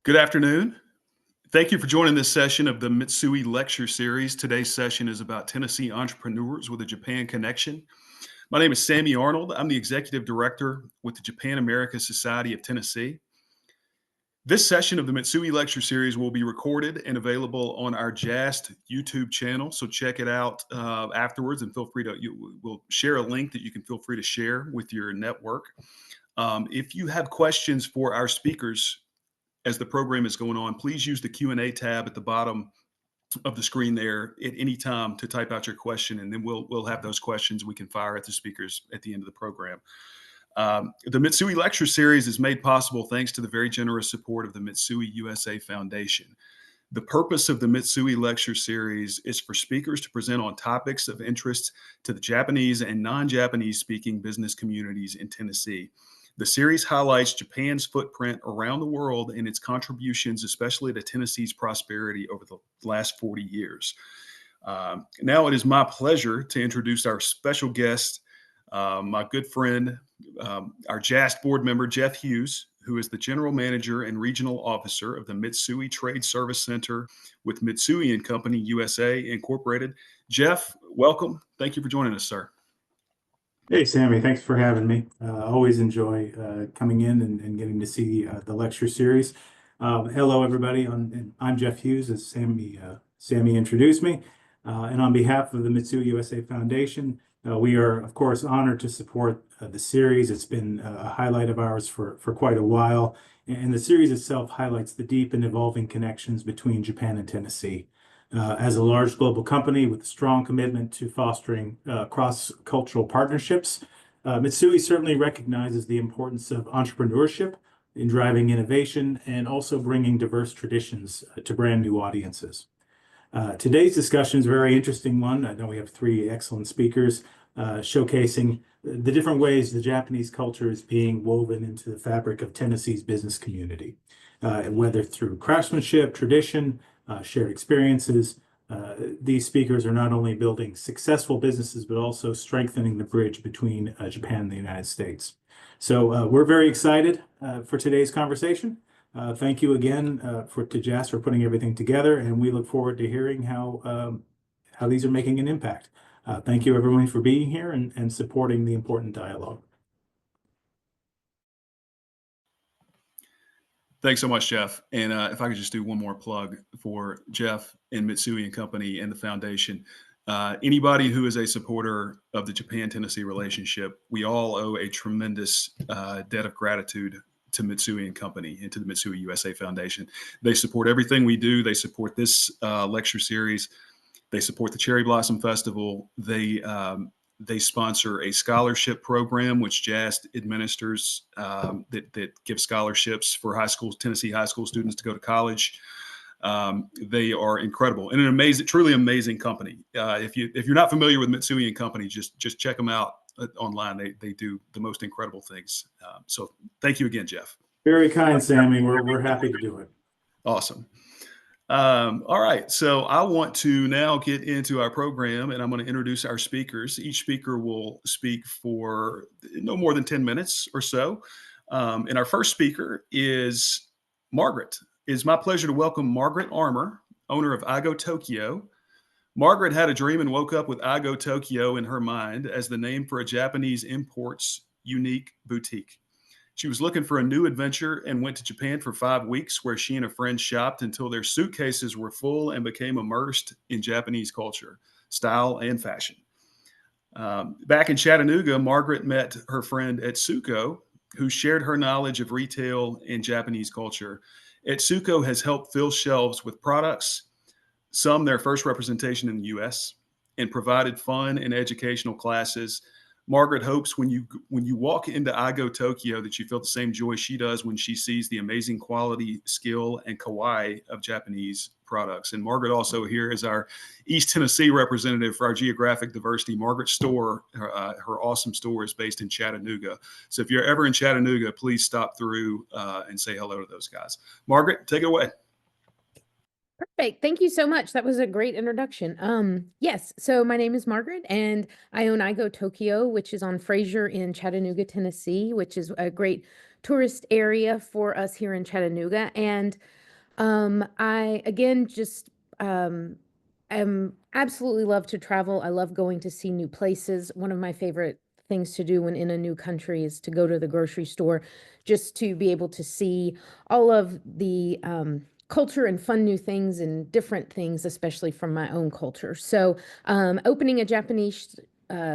Good afternoon. Thank you for joining this session of the Mitsui Lecture Series. Today's session is about Tennessee entrepreneurs with a Japan connection. My name is Sammy Arnold. I'm the Executive Director with the Japan America Society of Tennessee. This session of the Mitsui Lecture Series will be recorded and available on our JAST YouTube channel, so check it out afterwards and feel free to, we'll share a link that you can feel free to share with your network. If you have questions for our speakers, as the program is going on, please use the Q&A tab at the bottom of the screen there at any time to type out your question, and then we'll have those questions we can fire at the speakers at the end of the program. The Mitsui Lecture Series is made possible thanks to the very generous support of the Mitsui U.S.A. Foundation. The purpose of the Mitsui Lecture Series is for speakers to present on topics of interest to the Japanese and non-Japanese speaking business communities in Tennessee. The series highlights Japan's footprint around the world and its contributions, especially to Tennessee's prosperity over the last 40 years. Now it is my pleasure to introduce our special guest, my good friend, our JAST board member, Jeff Hughes, who is the General Manager and Regional Officer of the Mitsui Trade Service Center with Mitsui & Company U.S.A. Incorporated. Jeff, welcome. Thank you for joining us, sir. Hey, Sammy, thanks for having me. Always enjoy coming in and getting to see the lecture series. Hello, everybody. I'm Jeff Hughes, as Sammy introduced me. And on behalf of the Mitsui U.S.A. Foundation, we are, of course, honored to support the series. It's been a highlight of ours for quite a while. And the series itself highlights the deep and evolving connections between Japan and Tennessee. As a large global company with a strong commitment to fostering cross-cultural partnerships, Mitsui certainly recognizes the importance of entrepreneurship in driving innovation and also bringing diverse traditions to brand new audiences. Today's discussion is a very interesting one. I know we have three excellent speakers showcasing the different ways the Japanese culture is being woven into the fabric of Tennessee's business community, whether through craftsmanship, tradition, shared experiences. These speakers are not only building successful businesses, but also strengthening the bridge between Japan and the United States. So we're very excited for today's conversation. Thank you again to JAS for putting everything together, and we look forward to hearing how these are making an impact. Thank you, everyone, for being here and supporting the important dialogue. Thanks so much, Jeff. And if I could just do one more plug for Jeff and Mitsui & Company and the foundation. Anybody who is a supporter of the Japan-Tennessee relationship, we all owe a tremendous debt of gratitude to Mitsui & Company and to the Mitsui U.S.A. Foundation. They support everything we do. They support this lecture series. They support the Cherry Blossom Festival. They sponsor a scholarship program which JAST administers that gives scholarships for Tennessee high school students to go to college. They are incredible and truly amazing company. If you're not familiar with Mitsui & Company, just check them out online. They do the most incredible things. So thank you again, Jeff. Very kind, Sammy. We're happy to do it. Awesome. All right, so I want to now get into our program, and I'm going to introduce our speakers. Each speaker will speak for no more than 10 minutes or so. And our first speaker is Margaret. It is my pleasure to welcome Margaret Armour, owner of Igo Tokyo. Margaret had a dream and woke up with Igo Tokyo in her mind as the name for a Japanese imports unique boutique. She was looking for a new adventure and went to Japan for 5 weeks, where she and a friend shopped until their suitcases were full and became immersed in Japanese culture, style, and fashion. Back in Chattanooga, Margaret met her friend Etsuko, who shared her knowledge of retail and Japanese culture. Etsuko has helped fill shelves with products, some their first representation in the U.S., and provided fun and educational classes. Margaret hopes when you walk into Igo Tokyo that you feel the same joy she does when she sees the amazing quality, skill, and kawaii of Japanese products. And Margaret also here is our East Tennessee representative for our geographic diversity. Margaret's store, her awesome store, is based in Chattanooga. So if you're ever in Chattanooga, please stop through and say hello to those guys. Margaret, take it away. Perfect. Thank you so much. That was a great introduction. Yes, so my name is Margaret, and I own Igo Tokyo, which is on Fraser in Chattanooga, Tennessee, which is a great tourist area for us here in Chattanooga. And I, again, just am absolutely love to travel. I love going to see new places. One of my favorite things to do when in a new country is to go to the grocery store just to be able to see all of the culture and fun new things and different things, especially from my own culture. So opening a Japanese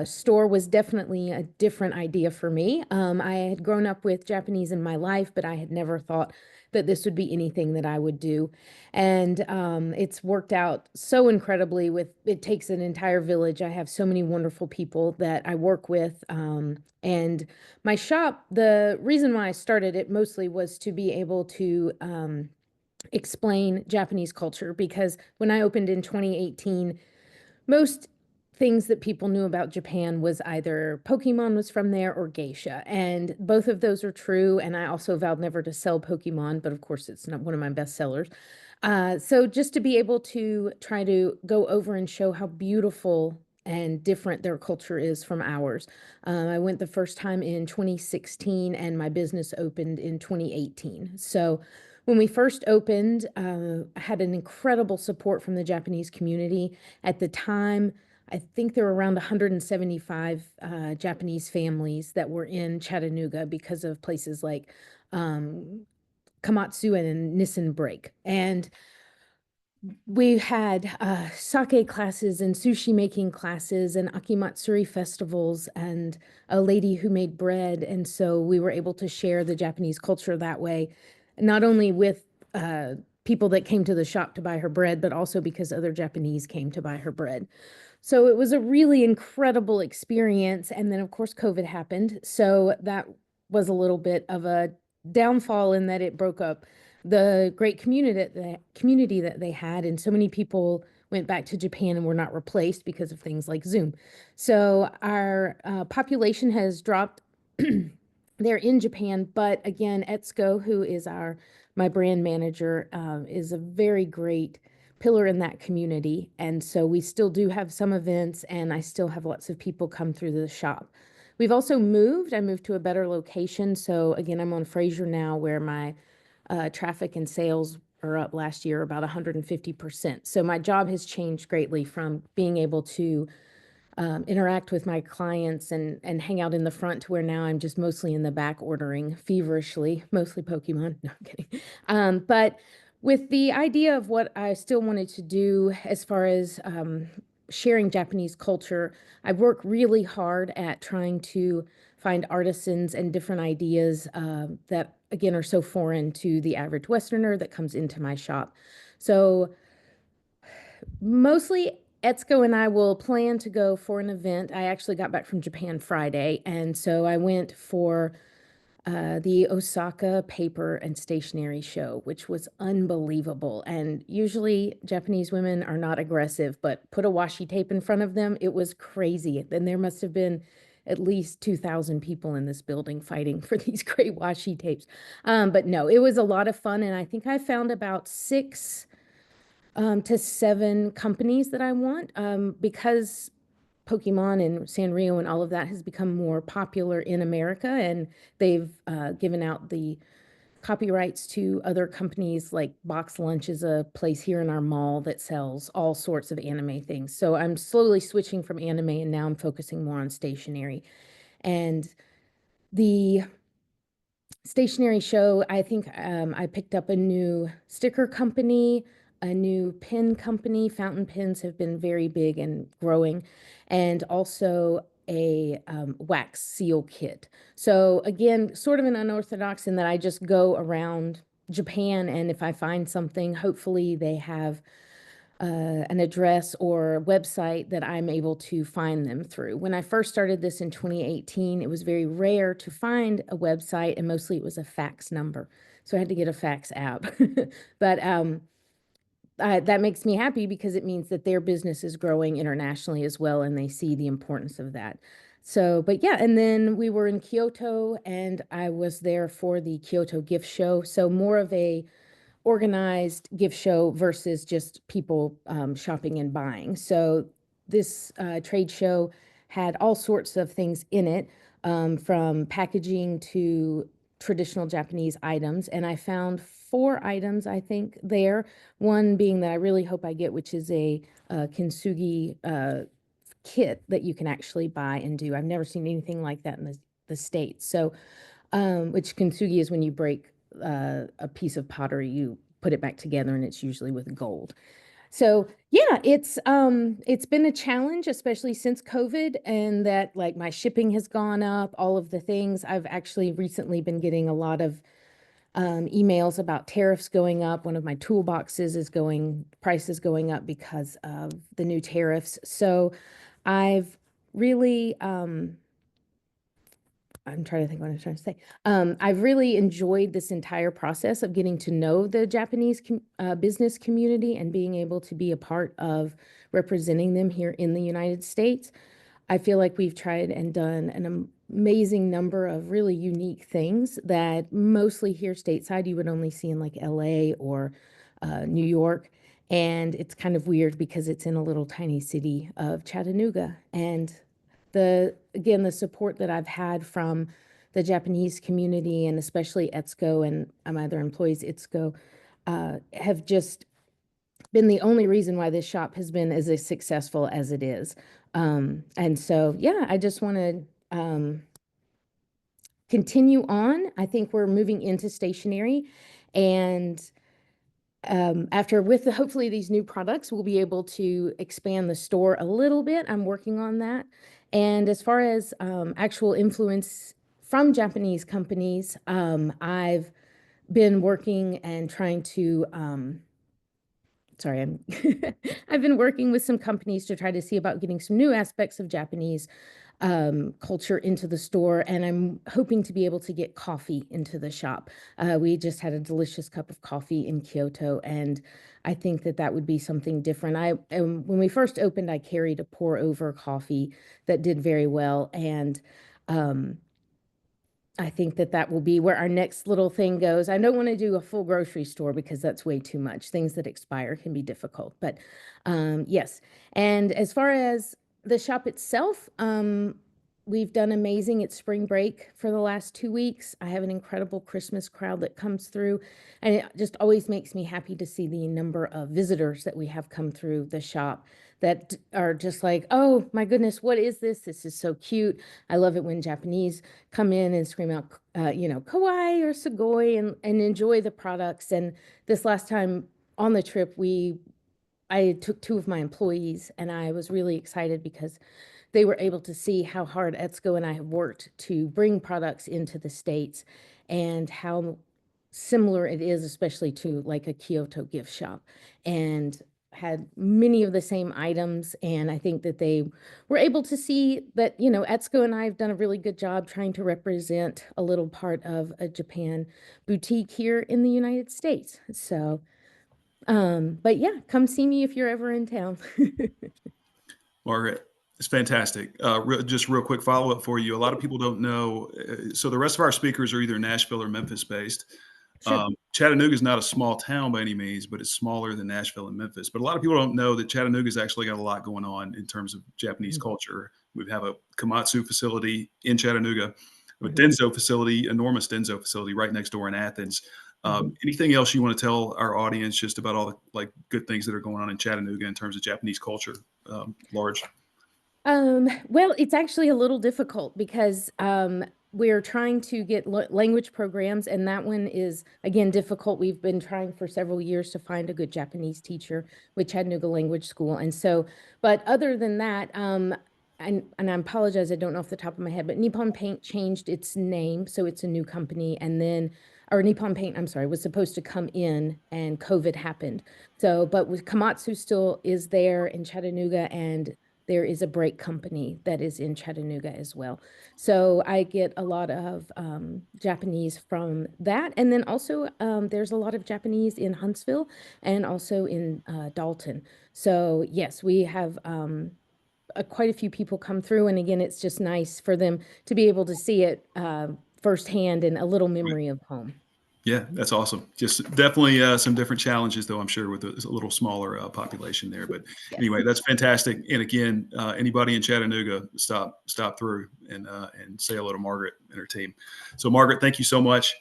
store was definitely a different idea for me. I had grown up with Japanese in my life, but I had never thought that this would be anything that I would do. And it's worked out so incredibly it takes an entire village. I have so many wonderful people that I work with. And my shop, the reason why I started it mostly was to be able to explain Japanese culture, because when I opened in 2018, most things that people knew about Japan was either Pokemon was from there or geisha. And both of those are true. And I also vowed never to sell Pokemon, but of course it's not one of my best sellers. So just to be able to try to go over and show how beautiful and different their culture is from ours. I went the first time in 2016 and my business opened in 2018. So when we first opened, I had an incredible support from the Japanese community. At the time, I think there were around 175 Japanese families that were in Chattanooga because of places like Komatsu and Nissen Break. And we had sake classes and sushi making classes and akimatsuri festivals and a lady who made bread. And so we were able to share the Japanese culture that way, not only with people that came to the shop to buy her bread, but also because other Japanese came to buy her bread. So it was a really incredible experience. And then, of course, COVID happened. So that was a little bit of a downfall in that it broke up the great community that they had. And so many people went back to Japan and were not replaced because of things like Zoom. So our population has dropped there in Japan. But again, Etsuko, who is my brand manager, is a very great pillar in that community. And so we still do have some events and I still have lots of people come through the shop. We've also moved. I moved to a better location. So again, I'm on Fraser now, where my traffic and sales are up last year about 150%. So my job has changed greatly from being able to interact with my clients and hang out in the front to where now I'm just mostly in the back ordering feverishly, mostly Pokemon. No, I'm kidding. But with the idea of what I still wanted to do as far as sharing Japanese culture, I work really hard at trying to find artisans and different ideas that, again, are so foreign to the average Westerner that comes into my shop. So mostly Etsuko and I will plan to go for an event. I actually got back from Japan Friday, and so I went for the Osaka Paper and Stationery Show, which was unbelievable. And usually Japanese women are not aggressive, but put a washi tape in front of them, it was crazy. And there must have been at least 2,000 people in this building fighting for these great washi tapes. But no, it was a lot of fun. And I think I found about 6 to 7 companies that I want because Pokemon and Sanrio and all of that has become more popular in America, and they've given out the copyrights to other companies. Like Box Lunch is a place here in our mall that sells all sorts of anime things. So I'm slowly switching from anime, and now I'm focusing more on stationery. And the stationery show, I think I picked up a new sticker company, a new pen company. Fountain pens have been very big and growing, and also a wax seal kit. So again, sort of an unorthodox in that I just go around Japan, and if I find something, hopefully they have an address or website that I'm able to find them through. When I first started this in 2018, it was very rare to find a website, and mostly it was a fax number. So I had to get a fax app. But that makes me happy because it means that their business is growing internationally as well, and they see the importance of that. So, but yeah, and then we were in Kyoto, and I was there for the Kyoto gift show. So more of a organized gift show versus just people shopping and buying. So this trade show had all sorts of things in it, from packaging to traditional Japanese items, and I found 4 items, I think, there. One being that I really hope I get, which is a kintsugi kit that you can actually buy and do. I've never seen anything like that in the States. So, which kintsugi is when you break a piece of pottery, you put it back together, and it's usually with gold. So yeah, it's been a challenge, especially since COVID, and that like my shipping has gone up, all of the things. I've actually recently been getting a lot of emails about tariffs going up. One of my toolboxes is prices going up because of the new tariffs. So I've really, I'm trying to think what I'm trying to say. I've really enjoyed this entire process of getting to know the Japanese business community and being able to be a part of representing them here in the United States. I feel like we've tried and done an amazing number of really unique things that mostly here stateside you would only see in like LA or New York. And it's kind of weird because it's in a little tiny city of Chattanooga. And again, the support that I've had from the Japanese community and especially ETSCO and my other employees, ETSCO, have just been the only reason why this shop has been as successful as it is. And so, yeah, I just want to continue on. I think we're moving into stationery, and hopefully these new products, we'll be able to expand the store a little bit. I'm working on that. And as far as actual influence from Japanese companies, I've been working and trying to, I've been working with some companies to try to see about getting some new aspects of Japanese culture into the store, and I'm hoping to be able to get coffee into the shop. We just had a delicious cup of coffee in Kyoto, and I think that that would be something different. When we first opened, I carried a pour over coffee that did very well, and I think that that will be where our next little thing goes. I don't want to do a full grocery store because that's way too much. Things that expire can be difficult, but yes. And as far as the shop itself, we've done amazing. It's spring break for the last 2 weeks. I have an incredible Christmas crowd that comes through, and it just always makes me happy to see the number of visitors that we have come through the shop that are just like, oh my goodness, what is this? This is so cute. I love it when Japanese come in and scream out, kawaii or sugoi, and enjoy the products. And this last time on the trip, I took 2 of my employees, and I was really excited because they were able to see how hard ETSCO and I have worked to bring products into the States and how similar it is, especially to like a Kyoto gift shop, and had many of the same items. And I think that they were able to see that, ETSCO and I have done a really good job trying to represent a little part of a Japan boutique here in the United States. So, but yeah, come see me if you're ever in town. Margaret, it's fantastic. Just real quick follow-up for you. A lot of people don't know. So the rest of our speakers are either Nashville or Memphis based. Sure. Chattanooga is not a small town by any means, but it's smaller than Nashville and Memphis. But a lot of people don't know that Chattanooga's actually got a lot going on in terms of Japanese culture. We have a Komatsu facility in Chattanooga, a Denso facility, enormous Denso facility right next door in Athens. Anything else you want to tell our audience just about all the like good things that are going on in Chattanooga in terms of Japanese culture, large? Well, it's actually a little difficult because we're trying to get language programs, and that one is, again, difficult. We've been trying for several years to find a good Japanese teacher with Chattanooga Language School. And so, but other than that, and I apologize, I don't know off the top of my head, but Nippon Paint changed its name, so it's a new company. And then, or Nippon Paint, I'm sorry, was supposed to come in, and COVID happened. So, but with Komatsu still is there in Chattanooga, and there is a brake company that is in Chattanooga as well. So I get a lot of Japanese from that. And then also there's a lot of Japanese in Huntsville and also in Dalton. So yes, we have quite a few people come through. And again, it's just nice for them to be able to see it firsthand and a little memory of home. Yeah, that's awesome. Just definitely some different challenges, though, I'm sure, with a little smaller population there. But Yes. anyway, that's fantastic. And again, anybody in Chattanooga, stop through and say hello to Margaret and her team. So, Margaret, thank you so much.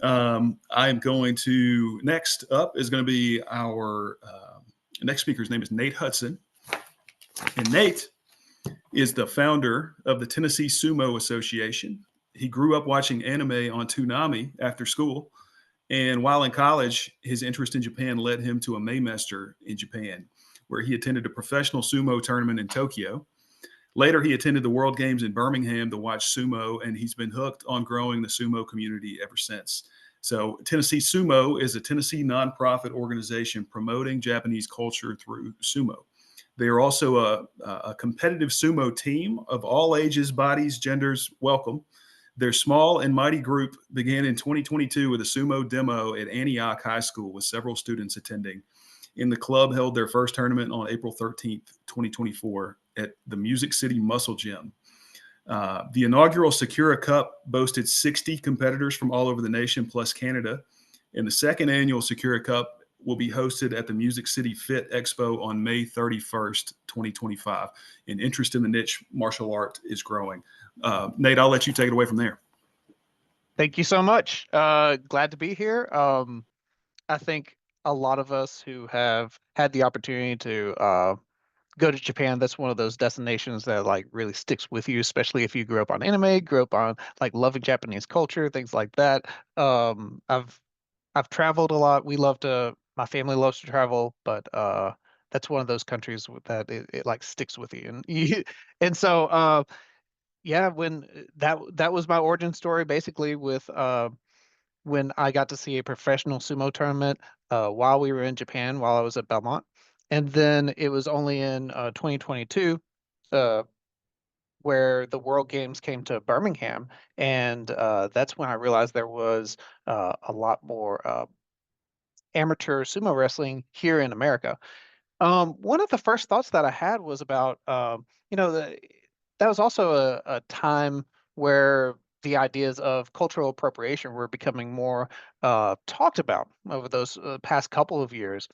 I am going to next up is going to be our next speaker's name is Nate Hudson, and Nate is the founder of the Tennessee Sumo Association. He grew up watching anime on Toonami after school. And while in college, his interest in Japan led him to a Maymester in Japan, where he attended a professional sumo tournament in Tokyo. Later, he attended the World Games in Birmingham to watch sumo, and he's been hooked on growing the sumo community ever since. So, Tennessee Sumo is a Tennessee nonprofit organization promoting Japanese culture through sumo. They are also a competitive sumo team of all ages, bodies, genders, welcome. Their small and mighty group began in 2022 with a sumo demo at Antioch High School with several students attending. And the club held their first tournament on April 13th, 2024 at the Music City Muscle Gym. The inaugural Sakura Cup boasted 60 competitors from all over the nation plus Canada. And the second annual Sakura Cup will be hosted at the Music City Fit Expo on May 31st, 2025. And interest in the niche martial art is growing. Nate, I'll let you take it away from there. Thank you so much. Glad to be here. I think a lot of us who have had the opportunity to go to Japan, that's one of those destinations that like really sticks with you, especially if you grew up on anime, grew up on like loving Japanese culture, things like that. I've traveled a lot. My family loves to travel, but that's one of those countries that it like sticks with you. And so yeah, when that was my origin story basically with when I got to see a professional sumo tournament while we were in Japan, while I was at Belmont. And then it was only in 2022 where the World Games came to Birmingham. And that's when I realized there was a lot more amateur sumo wrestling here in America. One of the first thoughts that I had was about, that was also a time where the ideas of cultural appropriation were becoming more talked about over those past couple of years.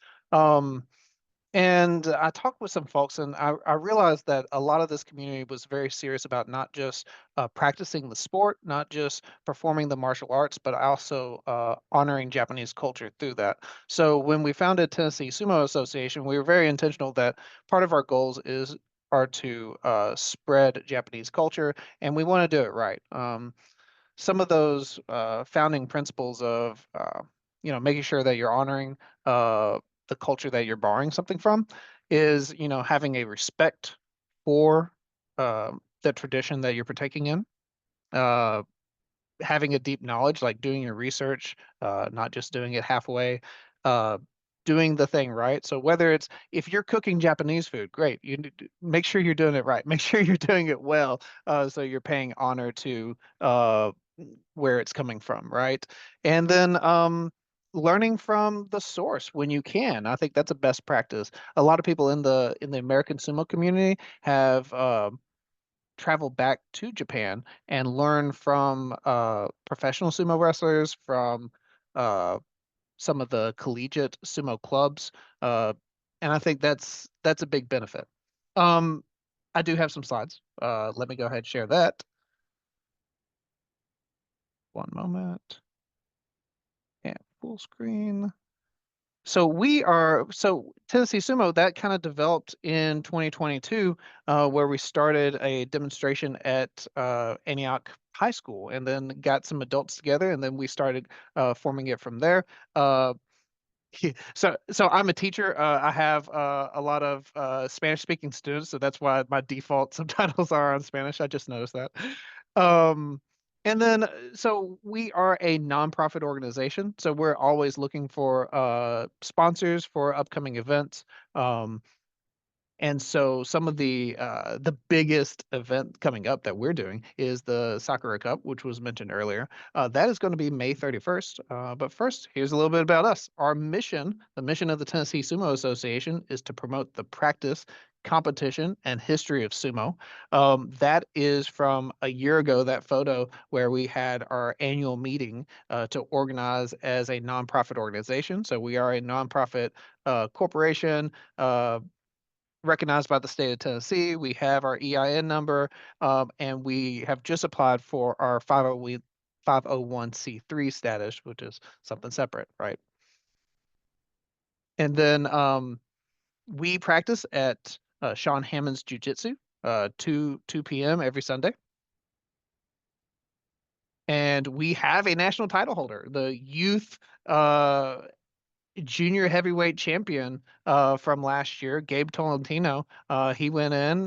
And I talked with some folks, and I realized that a lot of this community was very serious about not just practicing the sport, not just performing the martial arts, but also honoring Japanese culture through that. So when we founded Tennessee Sumo Association, we were very intentional that part of our goals are to spread Japanese culture, and we want to do it right. Some of those founding principles of making sure that you're honoring the culture that you're borrowing something from is having a respect for the tradition that you're partaking in, having a deep knowledge, like doing your research, not just doing it halfway, uh, doing the thing right. So whether it's if you're cooking Japanese food, great, you need to make sure you're doing it right, make sure you're doing it well, so you're paying honor to where it's coming from, right? And then learning from the source when you can. I think that's a best practice. A lot of people in the American sumo community have travel back to Japan and learn from professional sumo wrestlers, from some of the collegiate sumo clubs, and I think that's a big benefit. I do have some slides. Let me go ahead and share that. One moment. And full screen. So Tennessee Sumo, that kind of developed in 2022, where we started a demonstration at Antioch High School, and then got some adults together, and then we started forming it from there. So I'm a teacher. I have a lot of Spanish-speaking students, so that's why my default subtitles are on Spanish. I just noticed that. Um, and then, so we are a nonprofit organization, so we're always looking for sponsors for upcoming events. And so some of the biggest event coming up that we're doing is the Sakura Cup, which was mentioned earlier. That is going to be May 31st. But first, here's a little bit about us. Our mission, the mission of the Tennessee Sumo Association, is to promote the practice, competition and history of sumo. That is from a year ago, that photo where we had our annual meeting to organize as a nonprofit organization. So we are a nonprofit corporation recognized by the state of Tennessee. We have our EIN number, and we have just applied for our 501c3 status, which is something separate, right? And then we practice at Sean Hammond's Jiu Jitsu, 2 p.m. every Sunday. And we have a national title holder, the youth junior heavyweight champion from last year, Gabe Tolentino. He went in,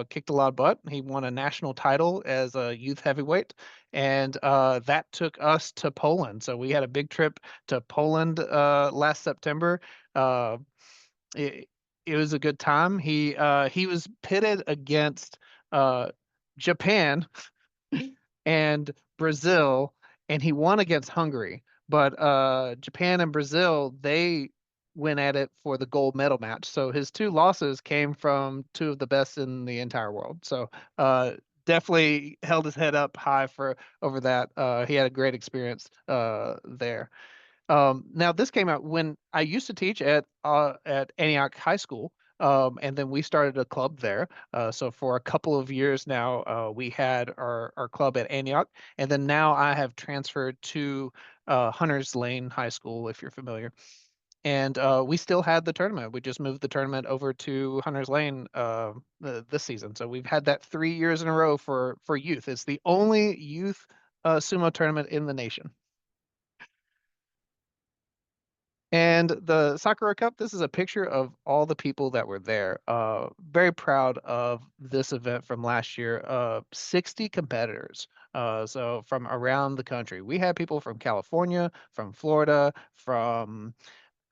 kicked a lot of butt. He won a national title as a youth heavyweight, and that took us to Poland. So we had a big trip to Poland last September. It, it was a good time. He was pitted against Japan and Brazil, and he won against Hungary. But Japan and Brazil, they went at it for the gold medal match. So his 2 losses came from 2 of the best in the entire world. So definitely held his head up high for over that. He had a great experience there. Now this came out when I used to teach at Antioch High School. And then we started a club there. So for a couple of years now, we had our club at Antioch. And then now I have transferred to Hunters Lane High School, if you're familiar. And we still had the tournament. We just moved the tournament over to Hunters Lane this season. So we've had that 3 years in a row for youth. It's the only youth sumo tournament in the nation. And the Sakura Cup, this is a picture of all the people that were there. Very proud of this event from last year. 60 competitors. So from around the country. We had people from California, from Florida, from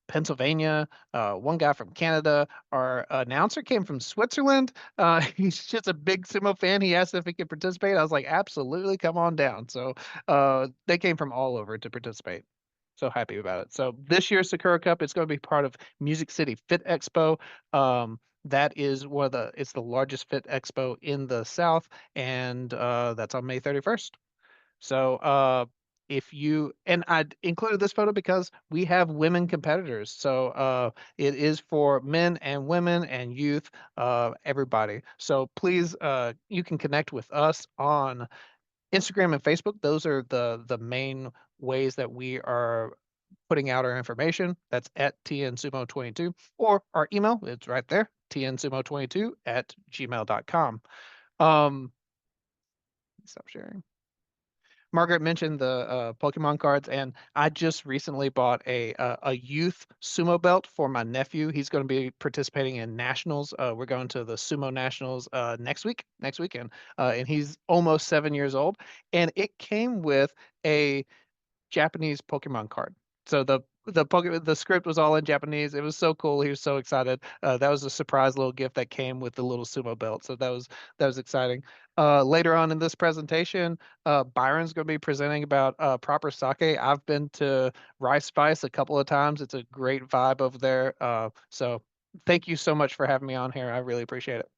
Pennsylvania, one guy from Canada. Our announcer came from Switzerland. He's just a big sumo fan. He asked if he could participate. I was like, absolutely, come on down. So they came from all over to participate. So happy about it. So this year's Sakura Cup, it's going to be part of Music City Fit Expo. That is it's the largest fit expo in the South, and that's on May 31st. So and I included this photo because we have women competitors. So it is for men and women and youth, everybody. So please, you can connect with us on Instagram and Facebook. Those are the main ways that we are putting out our information. That's at tnsumo22, or our email, it's right there, tnsumo22@gmail.com. Stop sharing. Margaret mentioned the Pokemon cards, and I just recently bought a youth sumo belt for my nephew. He's going to be participating in nationals. We're going to the Sumo Nationals next weekend, and he's almost 7 years old. And it came with a Japanese Pokemon card. So the script was all in Japanese. It was so cool. He was so excited. That was a surprise little gift that came with the little sumo belt. So that was exciting. Later on in this presentation, Byron's going to be presenting about proper sake. I've been to Rice Spice a couple of times. It's a great vibe over there. So thank you so much for having me on here. I really appreciate it.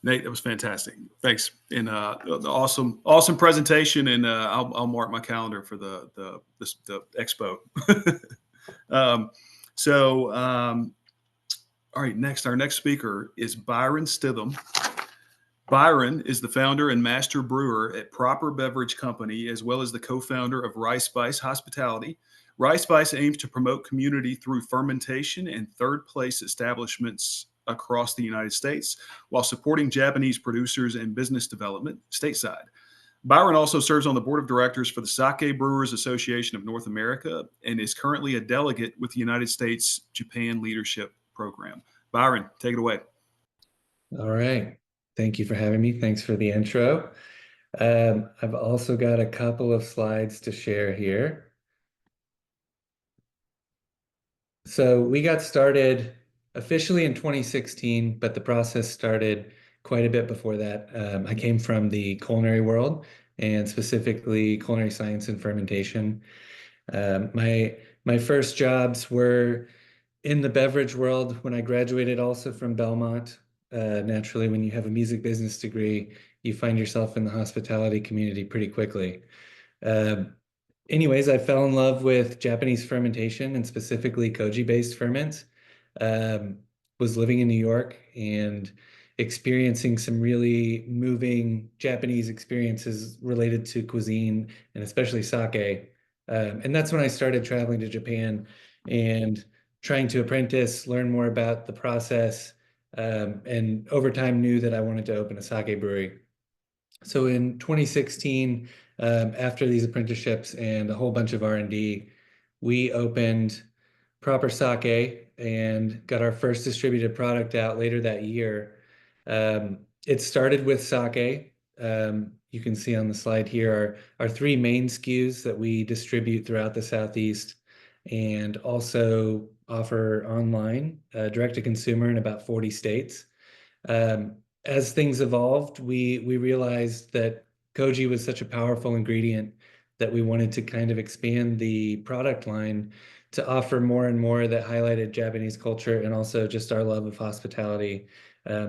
Nate, that was fantastic. Thanks. And awesome presentation. And I'll mark my calendar for the expo. All right, our next speaker is Byron Stithem. Byron is the founder and master brewer at Proper Beverage Company, as well as the co-founder of Rice Spice Hospitality. Rice Spice aims to promote community through fermentation and third place establishments across the United States, while supporting Japanese producers and business development stateside. Byron also serves on the board of directors for the Sake Brewers Association of North America and is currently a delegate with the United States Japan Leadership Program. Byron, take it away. All right. Thank you for having me. Thanks for the intro. I've also got a couple of slides to share here. So we got started officially in 2016, but the process started quite a bit before that. I came from the culinary world, and specifically culinary science and fermentation. My first jobs were in the beverage world, when I graduated also from Belmont, naturally, when you have a music business degree, you find yourself in the hospitality community pretty quickly. Anyways, I fell in love with Japanese fermentation and specifically koji-based ferments. Um, was living in New York and experiencing some really moving Japanese experiences related to cuisine and especially sake. And that's when I started traveling to Japan and trying to apprentice, learn more about the process, and over time knew that I wanted to open a sake brewery. So in 2016, after these apprenticeships and a whole bunch of R&D, we opened Proper Sake and got our first distributed product out later that year. It started with sake. You can see on the slide here our three main SKUs that we distribute throughout the Southeast and also offer online, direct to consumer in about 40 states. As things evolved, we realized that koji was such a powerful ingredient that we wanted to kind of expand the product line to offer more and more that highlighted Japanese culture and also just our love of hospitality.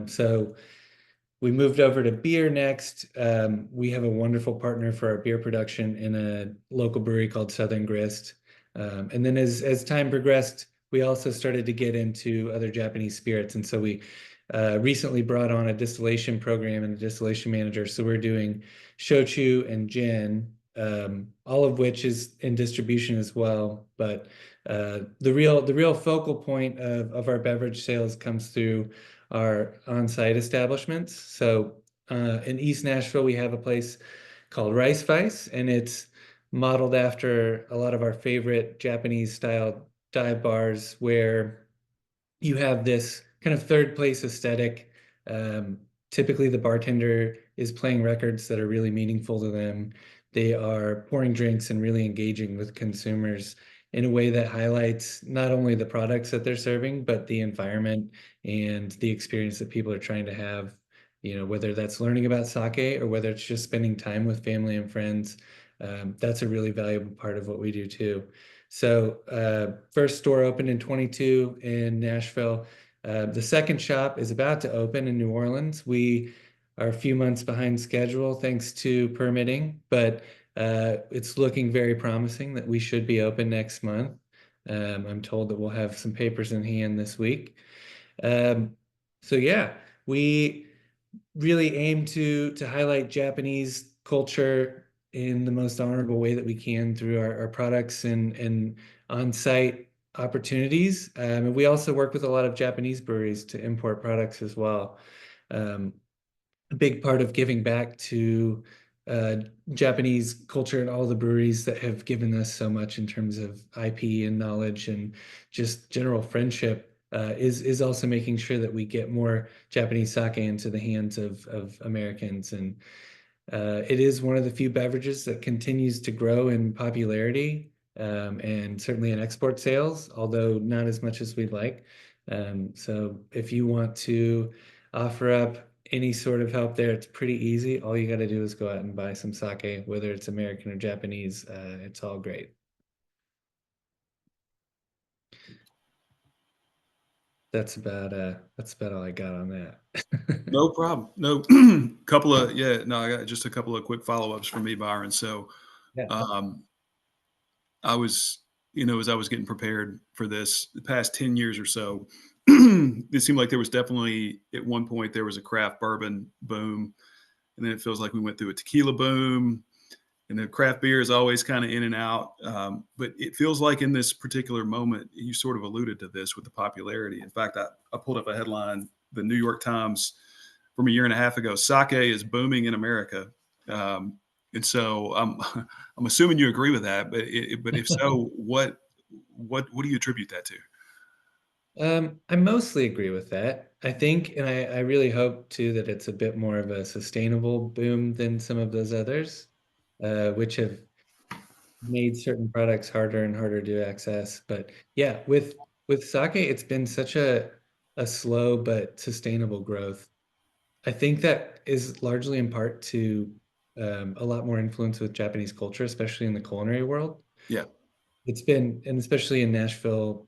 So we moved over to beer next. We have a wonderful partner for our beer production in a local brewery called Southern Grist. And then as time progressed, we also started to get into other Japanese spirits. And so we recently brought on a distillation program and a distillation manager. So we're doing shochu and gin, all of which is in distribution as well. But the real focal point of our beverage sales comes through our on-site establishments. So in East Nashville, we have a place called Rice Vice, and it's modeled after a lot of our favorite Japanese style dive bars where you have this kind of third place aesthetic. Typically, the bartender is playing records that are really meaningful to them. They are pouring drinks and really engaging with consumers in a way that highlights not only the products that they're serving, but the environment and the experience that people are trying to have, whether that's learning about sake or whether it's just spending time with family and friends. That's a really valuable part of what we do too. So first store opened in 22 in Nashville. The second shop is about to open in New Orleans. We are a few months behind schedule thanks to permitting, but it's looking very promising that we should be open next month. I'm told that we'll have some papers in hand this week. So yeah, we really aim to highlight Japanese culture in the most honorable way that we can through our products and on-site opportunities. And we also work with a lot of Japanese breweries to import products as well. A big part of giving back to Japanese culture and all the breweries that have given us so much in terms of IP and knowledge and just general friendship is also making sure that we get more Japanese sake into the hands of Americans. And it is one of the few beverages that continues to grow in popularity and certainly in export sales, although not as much as we'd like. So if you want to offer up any sort of help there, it's pretty easy. All you got to do is go out and buy some sake, whether it's American or Japanese. It's all great. That's about all I got on that. No problem. No, I got just a couple of quick follow-ups from me, Byron. So, Yeah. I was, as I was getting prepared for this, the past 10 years or so, it seemed like there was definitely at one point there was a craft bourbon boom, and then it feels like we went through a tequila boom, and the craft beer is always kind of in and out. But it feels like in this particular moment, you sort of alluded to this with the popularity. In fact, I pulled up a headline, the New York Times from a year and a half ago, sake is booming in America. And so I'm assuming you agree with that, but if so, what do you attribute that to? I mostly agree with that. I think, and I really hope too that it's a bit more of a sustainable boom than some of those others, which have made certain products harder and harder to access. But yeah, with sake, it's been such a slow but sustainable growth. I think that is largely in part to a lot more influence with Japanese culture, especially in the culinary world. Yeah. It's been, and especially in Nashville,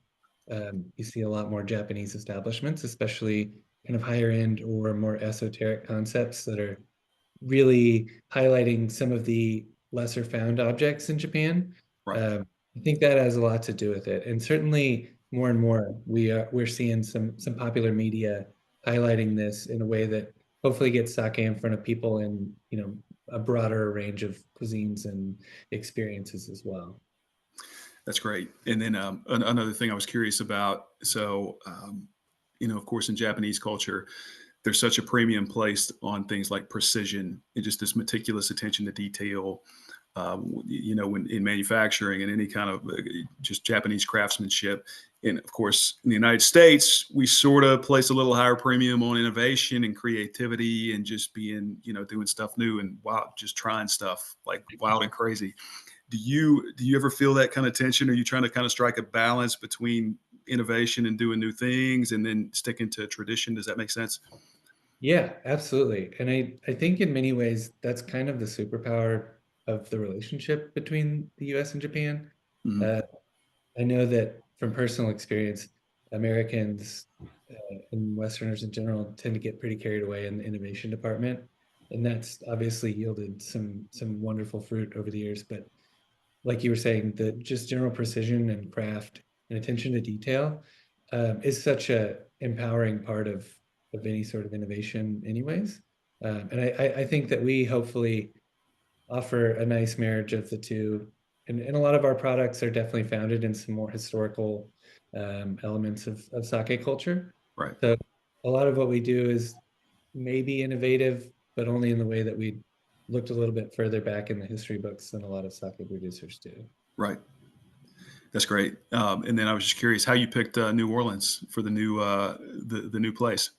You see a lot more Japanese establishments, especially kind of higher end or more esoteric concepts that are really highlighting some of the lesser found objects in Japan. Right. I think that has a lot to do with it, and certainly more and more we're seeing some popular media highlighting this in a way that hopefully gets sake in front of people in a broader range of cuisines and experiences as well. That's great. And then another thing I was curious about. So, of course, in Japanese culture, there's such a premium placed on things like precision and just this meticulous attention to detail. When in manufacturing and any kind of just Japanese craftsmanship. And of course, in the United States, we sort of place a little higher premium on innovation and creativity and just being, doing stuff new and wow, just trying stuff like wild and crazy. Do you ever feel that kind of tension? Are you trying to kind of strike a balance between innovation and doing new things and then sticking to tradition? Does that make sense? Yeah, absolutely. And I think in many ways that's kind of the superpower of the relationship between the US and Japan. Mhm. Uh, I know that from personal experience, Americans and Westerners in general tend to get pretty carried away in the innovation department, and that's obviously yielded some wonderful fruit over the years. But like you were saying, the just general precision and craft and attention to detail is such a empowering part of any sort of innovation, anyways. And I think that we hopefully offer a nice marriage of the two. And a lot of our products are definitely founded in some more historical elements of sake culture. Right. So a lot of what we do is maybe innovative, but only in the way that we looked a little bit further back in the history books than a lot of sake producers do. Right. That's great. And then I was just curious how you picked New Orleans for the new the new place.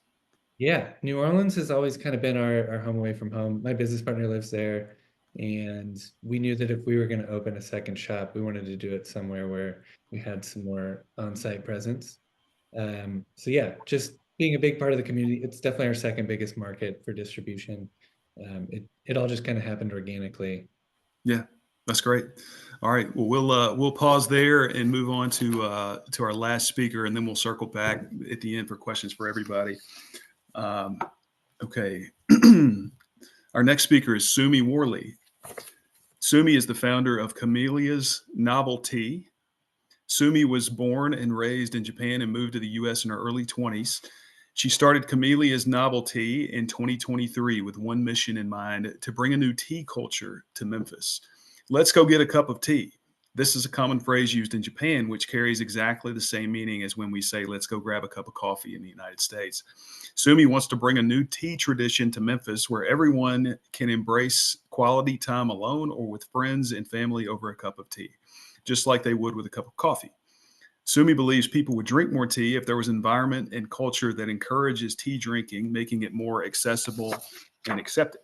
Yeah, New Orleans has always kind of been our home away from home. My business partner lives there, and we knew that if we were going to open a second shop, we wanted to do it somewhere where we had some more on-site presence. So yeah, just being a big part of the community, it's definitely our second biggest market for distribution. It all just kind of happened organically. Yeah, that's great. All right. Well, we'll pause there and move on to our last speaker, and then we'll circle back at the end for questions for everybody. Okay. Our next speaker is Sumi Worley. Sumi is the founder of Camellia's NovelTEA. Sumi was born and raised in Japan and moved to the U.S. in her early 20s. She started Camellia's NovelTEA in 2023 with one mission in mind: to bring a new tea culture to Memphis. Let's go get a cup of tea. This is a common phrase used in Japan, which carries exactly the same meaning as when we say, let's go grab a cup of coffee in the United States. Sumi wants to bring a new tea tradition to Memphis where everyone can embrace quality time alone or with friends and family over a cup of tea, just like they would with a cup of coffee. Sumi believes people would drink more tea if there was an environment and culture that encourages tea drinking, making it more accessible and accepted.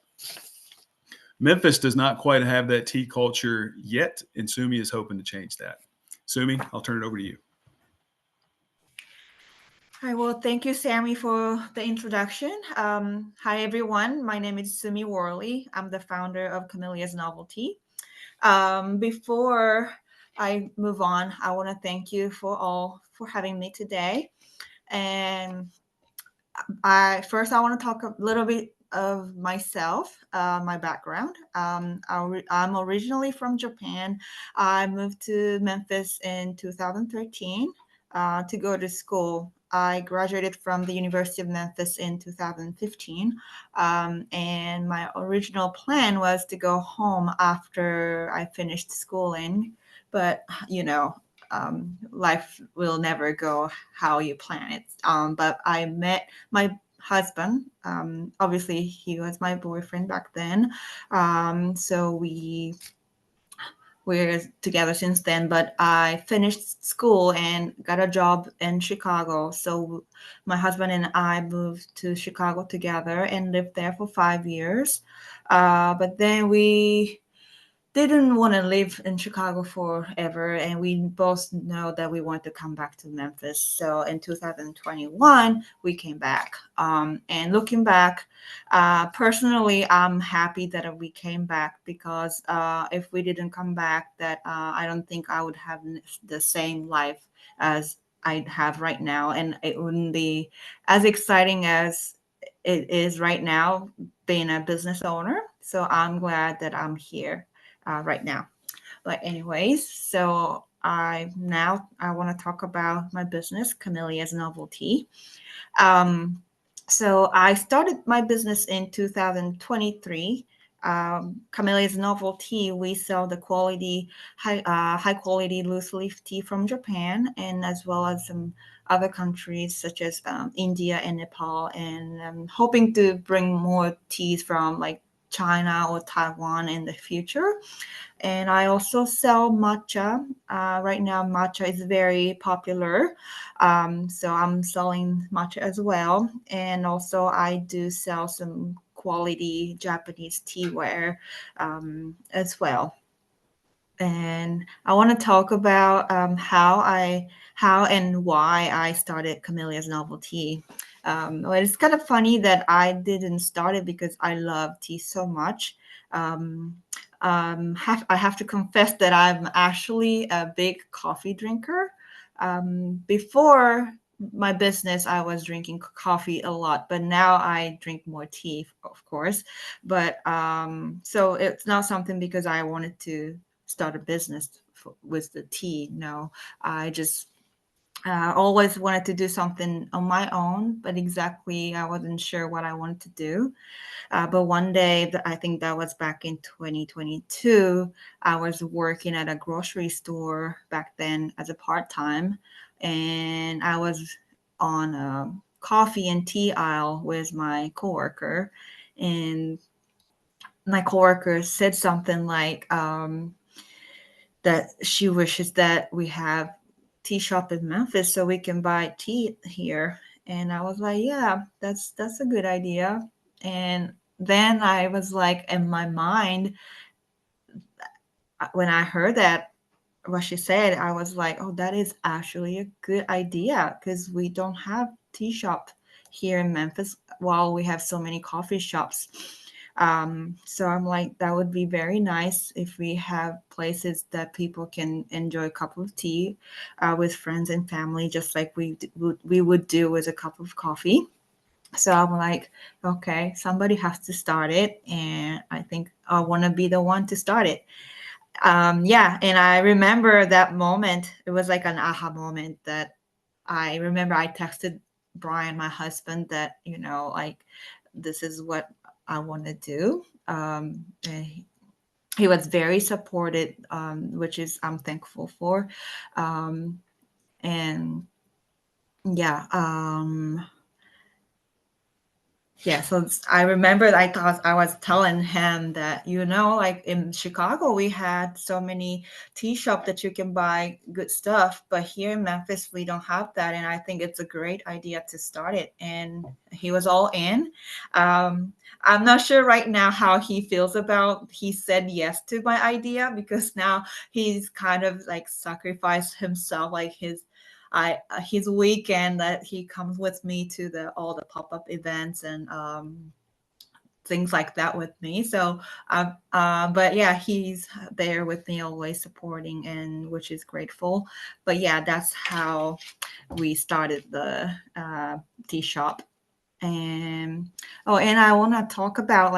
Memphis does not quite have that tea culture yet, and Sumi is hoping to change that. Sumi, I'll turn it over to you. Hi, well, thank you, Sammy, for the introduction. Hi, everyone. My name is Sumi Worley. I'm the founder of Camellia's NovelTEA. Before I move on, I want to thank you for having me today. And I want to talk a little bit of myself, my background. I'm originally from Japan. I moved to Memphis in 2013 to go to school. I graduated from the University of Memphis in 2015. And my original plan was to go home after I finished schooling. But, life will never go how you plan it. But I met my husband. Obviously, he was my boyfriend back then. So we're together since then, but I finished school and got a job in Chicago. So my husband and I moved to Chicago together and lived there for 5 years. But then we didn't want to live in Chicago forever, and we both know that we want to come back to Memphis. So in 2021, we came back. And looking back, personally, I'm happy that we came back because if we didn't come back, that I don't think I would have the same life as I have right now, and it wouldn't be as exciting as it is right now being a business owner. So I'm glad that I'm here right now. But anyways, so I want to talk about my business, Camellia's NovelTEA. So I started my business in 2023. Camellia's NovelTEA, we sell the high quality loose leaf tea from Japan, and as well as some other countries such as India and Nepal, and I'm hoping to bring more teas from like China or Taiwan in the future. And I also sell matcha. Right now, matcha is very popular. So I'm selling matcha as well. And also, I do sell some quality Japanese teaware as well. And I want to talk about how and why I started Camellia's NovelTEA. Well, it's kind of funny that I didn't start it because I love tea so much. I have to confess that I'm actually a big coffee drinker. Before my business, I was drinking coffee a lot, but now I drink more tea, of course. But so it's not something because I wanted to start a business with the tea. No, I just always wanted to do something on my own, but exactly I wasn't sure what I wanted to do. But one day, I think that was back in 2022, I was working at a grocery store back then as a part-time, and I was on a coffee and tea aisle with my coworker, and my coworker said something like that she wishes that we have tea shop in Memphis so we can buy tea here. And I was like, yeah, that's a good idea. And then I was like, in my mind, when I heard that, what she said, I was like, oh, that is actually a good idea because we don't have tea shop here in Memphis while we have so many coffee shops. So I'm like, that would be very nice if we have places that people can enjoy a cup of tea with friends and family, just like we would do with a cup of coffee. So I'm like, okay, somebody has to start it, and I think I want to be the one to start it. Yeah, and I remember that moment. It was like an aha moment that I remember I texted Brian, my husband, that, like, this is what I want to do. And he was very supportive, which is I'm thankful for. And yeah, yeah, so I remember I thought I was telling him that, like in Chicago, we had so many tea shop that you can buy good stuff, but here in Memphis, we don't have that. And I think it's a great idea to start it. And he was all in. I'm not sure right now how he feels he said yes to my idea because now he's kind of like sacrificed himself, like his weekend that he comes with me to all the pop-up events and things like that with me. So, but yeah, he's there with me, always supporting, and which is grateful. But yeah, that's how we started the tea shop. And I want to talk about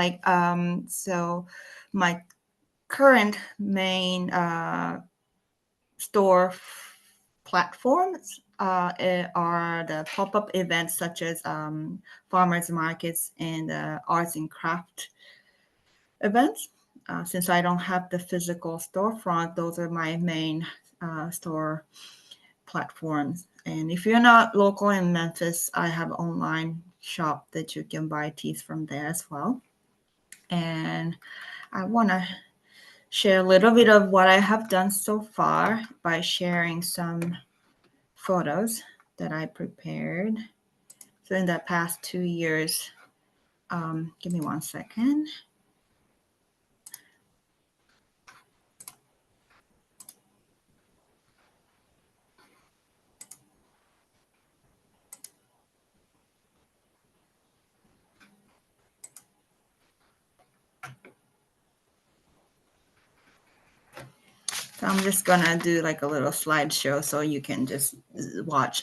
so my current main store platforms are the pop-up events such as farmers markets and arts and craft events. Since I don't have the physical storefront, those are my main store platforms. And if you're not local in Memphis, I have an online shop that you can buy teas from there as well. And I want to share a little bit of what I have done so far by sharing some photos that I prepared. So in the past 2 years, give me 1 second. So I'm just gonna do like a little slideshow so you can just watch,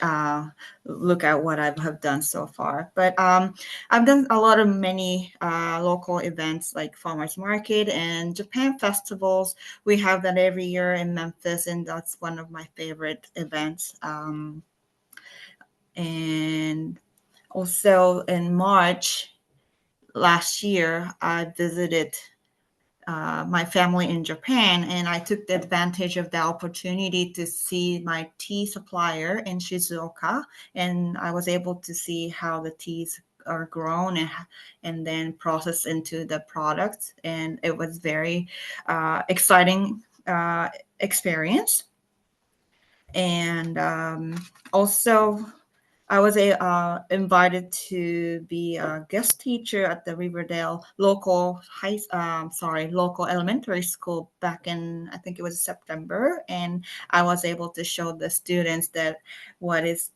look at what I have done so far. But I've done a lot of many local events like farmers market and Japan festivals. We have that every year in Memphis, and that's one of my favorite events. And also in March last year, I visited my family in Japan, and I took the advantage of the opportunity to see my tea supplier in Shizuoka, and I was able to see how the teas are grown and then processed into the products, and it was very exciting experience. And also I was invited to be a guest teacher at the Riverdale local local elementary school back in, I think it was September, and I was able to show the students that what is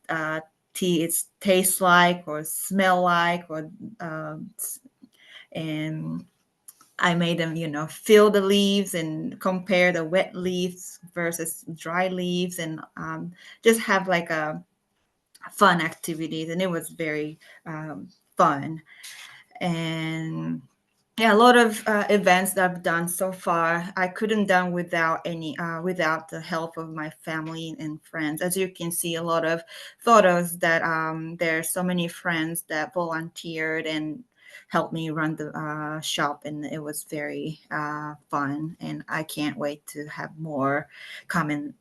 tea it tastes like or smell like, or and I made them, feel the leaves and compare the wet leaves versus dry leaves, and just have like a fun activities, and it was very fun. And yeah, a lot of events that I've done so far I couldn't done without the help of my family and friends. As you can see, a lot of photos that there are so many friends that volunteered and helped me run the shop, and it was very fun, and I can't wait to have more coming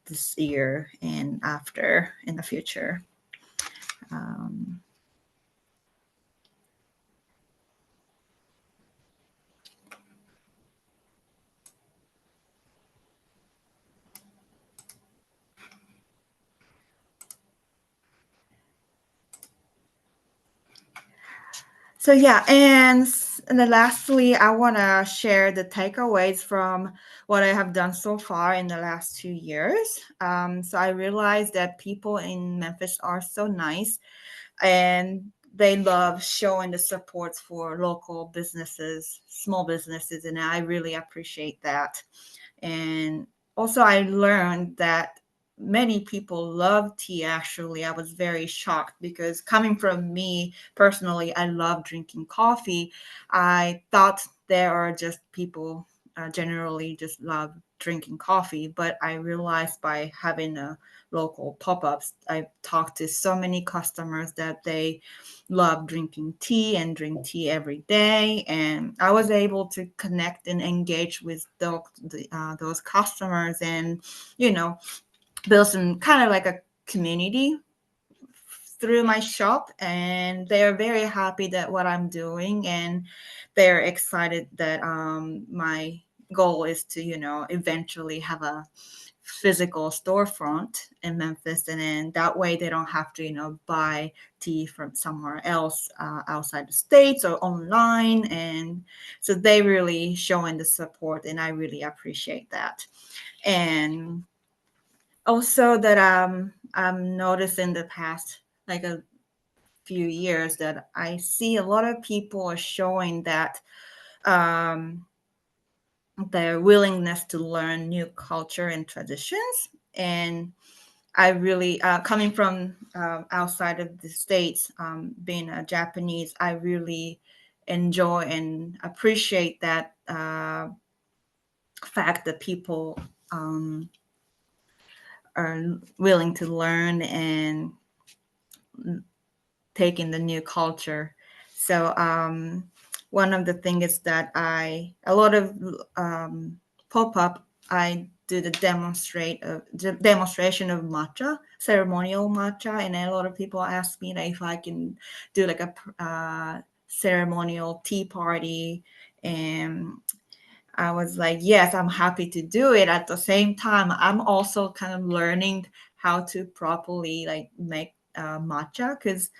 this year and after in the future. Um, so yeah, and then lastly, I want to share the takeaways from what I have done so far in the last 2 years. So I realized that people in Memphis are so nice, and they love showing the support for local businesses, small businesses, and I really appreciate that. And also I learned that many people love tea. Actually, I was very shocked because coming from me personally, I love drinking coffee. I thought there are just people generally just love drinking coffee, but I realized by having a local pop-ups, I talked to so many customers that they love drinking tea and drink tea every day, and I was able to connect and engage with those customers, and build some kind of like a community through my shop, and they're very happy that what I'm doing, and they're excited that my goal is to eventually have a physical storefront in Memphis, and then that way they don't have to buy tea from somewhere else outside the states or online. And so they really showing the support, and I really appreciate that. And also that I'm noticing the past like a few years that I see a lot of people are showing that their willingness to learn new culture and traditions. And I really, coming from outside of the States, being a Japanese, I really enjoy and appreciate that fact that people are willing to learn and take in the new culture. So one of the things is that a lot of pop-up, I do the demonstration of matcha, ceremonial matcha, and a lot of people ask me if I can do like a ceremonial tea party, and I was like, yes, I'm happy to do it. At the same time, I'm also kind of learning how to properly like make matcha, because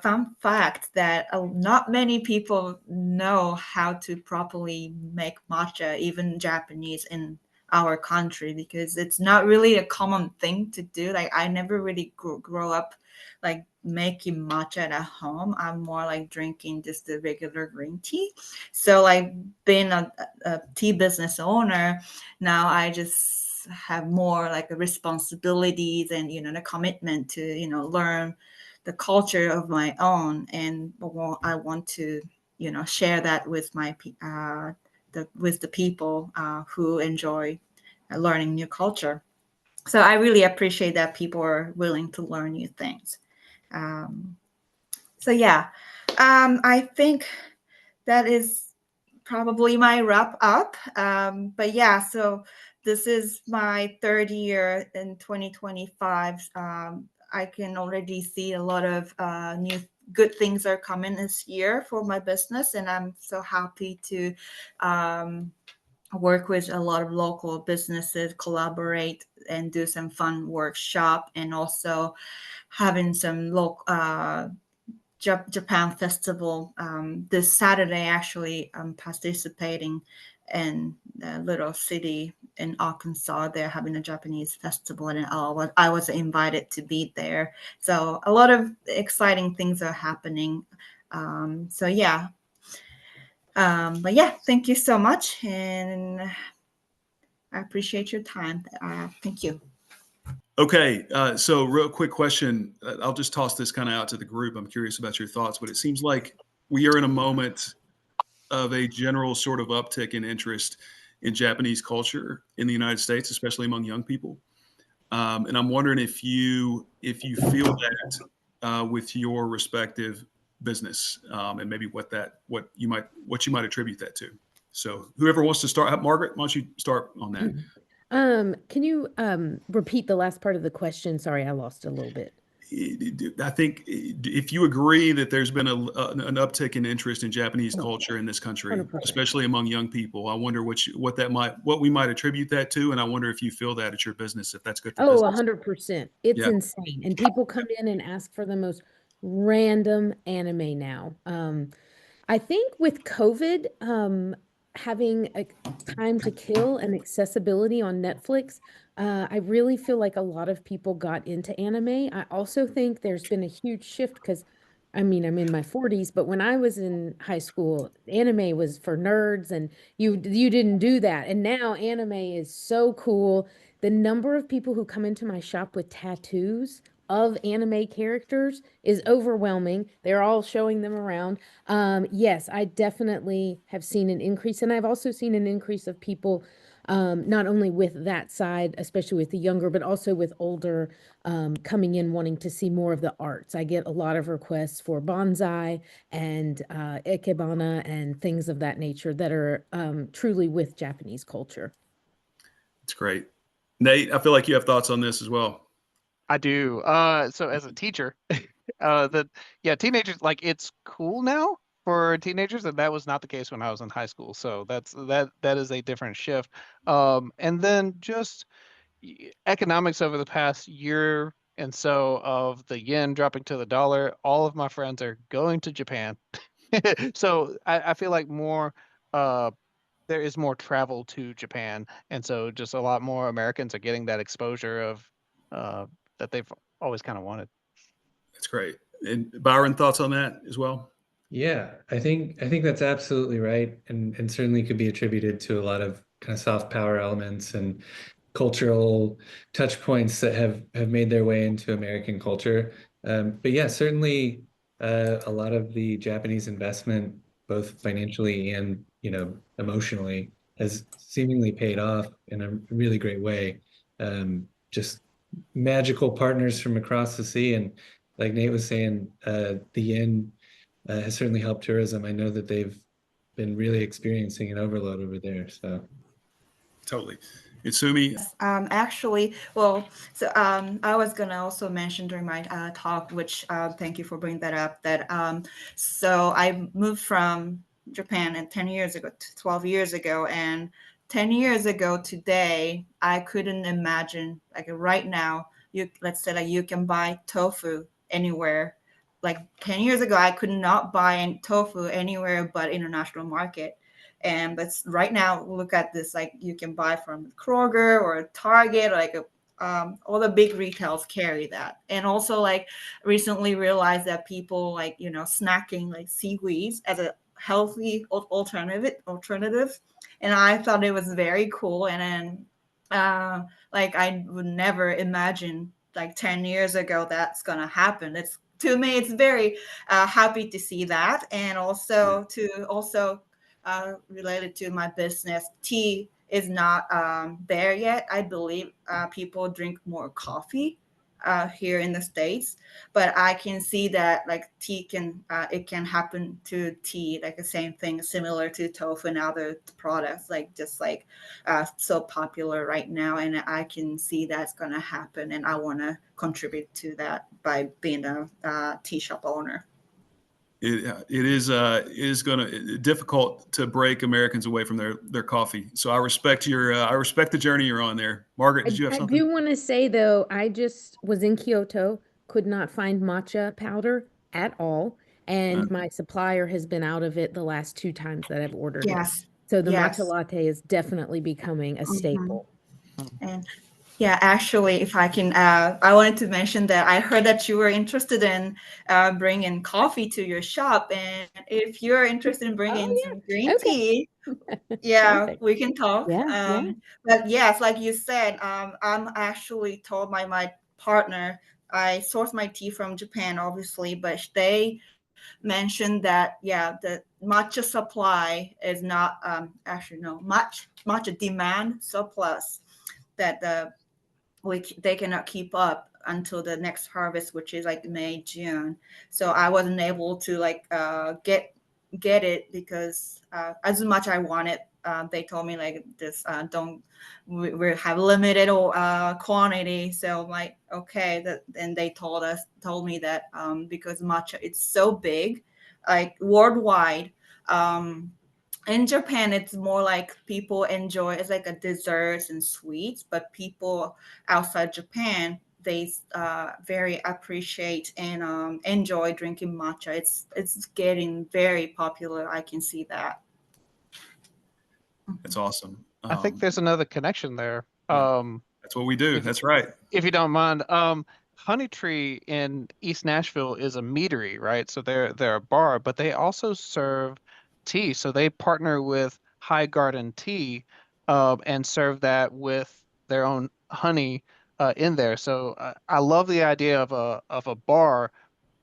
fun fact that not many people know how to properly make matcha, even Japanese in our country, because it's not really a common thing to do. Like I never really grow up like making matcha at home. I'm more like drinking just the regular green tea. So like being a tea business owner, now I just have more like responsibilities and, the commitment to, learn the culture of my own. And I want to, share that with with the people who enjoy learning new culture. So I really appreciate that people are willing to learn new things. So yeah, I think that is probably my wrap up. But yeah, so this is my third year in 2025. I can already see a lot of new good things are coming this year for my business, and I'm so happy to work with a lot of local businesses, collaborate and do some fun workshop, and also having some local Japan festival this Saturday. Actually, I'm participating in a little city in Arkansas. They're having a Japanese festival, and I was invited to be there. So a lot of exciting things are happening. So yeah. But yeah, thank you so much, and I appreciate your time. Thank you. Okay, so real quick question. I'll just toss this kind of out to the group. I'm curious about your thoughts, but it seems like we are in a moment of a general sort of uptick in interest in Japanese culture in the United States, especially among young people. And I'm wondering if you feel that with your respective business, and maybe what you might attribute that to. So whoever wants to start, Margaret, why don't you start on that? Can you repeat the last part of the question? Sorry, I lost a little bit. I think if you agree that there's been an uptick in interest in Japanese culture in this country, 100%. especially among young people, I wonder what we might attribute that to, and I wonder if you feel that at your business, if that's good for Oh, business. 100%. It's Yeah. insane. And people come in and ask for the most random anime now. I think with COVID, having a time to kill and accessibility on Netflix, I really feel like a lot of people got into anime. I also think there's been a huge shift because, I mean, I'm in my 40s, but when I was in high school, anime was for nerds and you didn't do that. And now anime is so cool. The number of people who come into my shop with tattoos of anime characters is overwhelming. They're all showing them around. Yes, I definitely have seen an increase, and I've also seen an increase of people, not only with that side, especially with the younger, but also with older, coming in wanting to see more of the arts. I get a lot of requests for bonsai and ikebana and things of that nature that are truly with Japanese culture. It's great. Nate, I feel like you have thoughts on this as well. I do. So as a teacher, teenagers, like, it's cool now for teenagers, and that was not the case when I was in high school. So that is a different shift. And then just economics over the past year and so of the yen dropping to the dollar. All of my friends are going to Japan, so I feel like there is more travel to Japan, and so just a lot more Americans are getting that exposure of that they've always kind of wanted. That's great. And Byron, thoughts on that as well? Yeah, I think that's absolutely right, and certainly could be attributed to a lot of kind of soft power elements and cultural touch points that have made their way into American culture. But yeah, certainly a lot of the Japanese investment, both financially and emotionally, has seemingly paid off in a really great way. Just magical partners from across the sea, and like Nate was saying, the yen has certainly helped tourism. I know that they've been really experiencing an overload over there. So totally. It's Sumi. Actually, well, so I was gonna also mention during my talk, which thank you for bringing that up, that so I moved from Japan 10 years ago, 12 years ago, and 10 years ago today, I couldn't imagine, like right now, let's say like you can buy tofu anywhere. Like 10 years ago, I could not buy tofu anywhere but international market. But right now, look at this, like you can buy from Kroger or Target, or like all the big retails carry that. And also like recently realized that people like, you know, snacking like seaweeds as a healthy alternative. And I thought it was very cool. And then like I would never imagine like 10 years ago that's gonna happen. It's, to me, it's very happy to see that. And also related to my business, tea is not there yet. I believe people drink more coffee here in the States, but I can see that like tea can it can happen to tea, like the same thing similar to tofu and other products, like just like so popular right now. And I can see that's going to happen, and I want to contribute to that by being a tea shop owner. It is going to difficult to break Americans away from their coffee. So I respect the journey you're on there. Margaret, did you have I something? do want to say though, I just was in Kyoto, could not find matcha powder at all, and my supplier has been out of it the last 2 times that I've ordered it. Yes. So the Yes. matcha latte is definitely becoming a staple. And yeah, actually, if I can, I wanted to mention that I heard that you were interested in bringing coffee to your shop, and if you're interested in bringing some green Okay. tea, yeah, Perfect. we can talk. Yeah. But yes, like you said, I'm actually told by my partner, I source my tea from Japan, obviously, but they mentioned that the matcha supply is not actually no matcha demand surplus, that they cannot keep up until the next harvest, which is like May, June. So I wasn't able to like get it because as much I wanted, they told me like this don't we have limited quantity. So I'm like, okay, and they told me that because matcha it's so big, like worldwide. In Japan, it's more like people enjoy it's like a desserts and sweets, but people outside Japan they very appreciate and enjoy drinking matcha. It's getting very popular. I can see that. That's awesome. I think there's another connection there. That's what we do. That's right. If you don't mind, Honey Tree in East Nashville is a meadery, right? So they're a bar, but they also serve tea. So they partner with High Garden Tea, and serve that with their own honey in there. So I love the idea of a bar,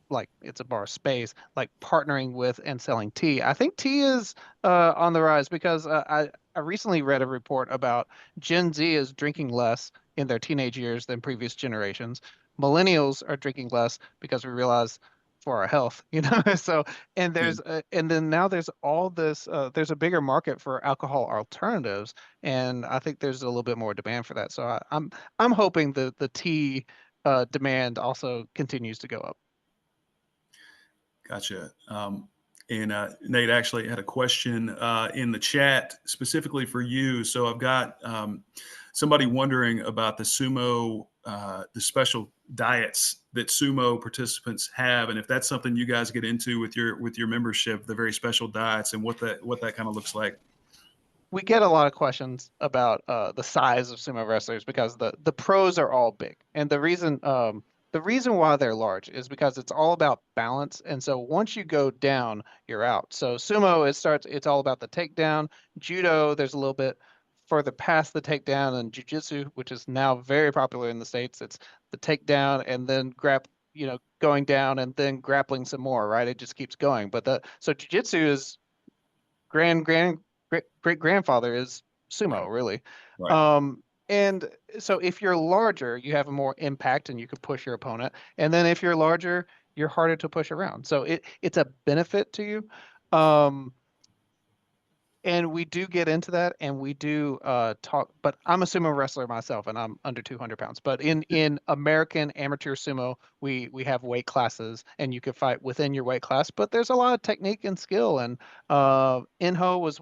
like it's a bar space, like partnering with and selling tea. I think tea is on the rise because I recently read a report about Gen Z is drinking less in their teenage years than previous generations. Millennials are drinking less because we realize for our health, you know. So and then now there's all this there's a bigger market for alcohol alternatives, and I think there's a little bit more demand for that. So I'm hoping the tea demand also continues to go up. Gotcha. And Nate actually had a question in the chat specifically for you. So I've got somebody wondering about the sumo, the special diets that sumo participants have, and if that's something you guys get into with your membership, the very special diets, and what that kind of looks like. We get a lot of questions about the size of sumo wrestlers because the pros are all big, and the reason why they're large is because it's all about balance. And so once you go down, you're out. So sumo, it's all about the takedown. Judo, there's a little bit further past the takedown, and jujitsu, which is now very popular in the States, it's the takedown and then going down and then grappling some more, right? It just keeps going. So jujitsu is great grandfather is sumo, really. Right. And so if you're larger, you have more impact and you can push your opponent. And then if you're larger, you're harder to push around. So it's a benefit to you. And we do get into that, and we do talk, but I'm a sumo wrestler myself, and I'm under 200 pounds. But in American amateur sumo, we have weight classes, and you can fight within your weight class. But there's a lot of technique and skill. And Inho was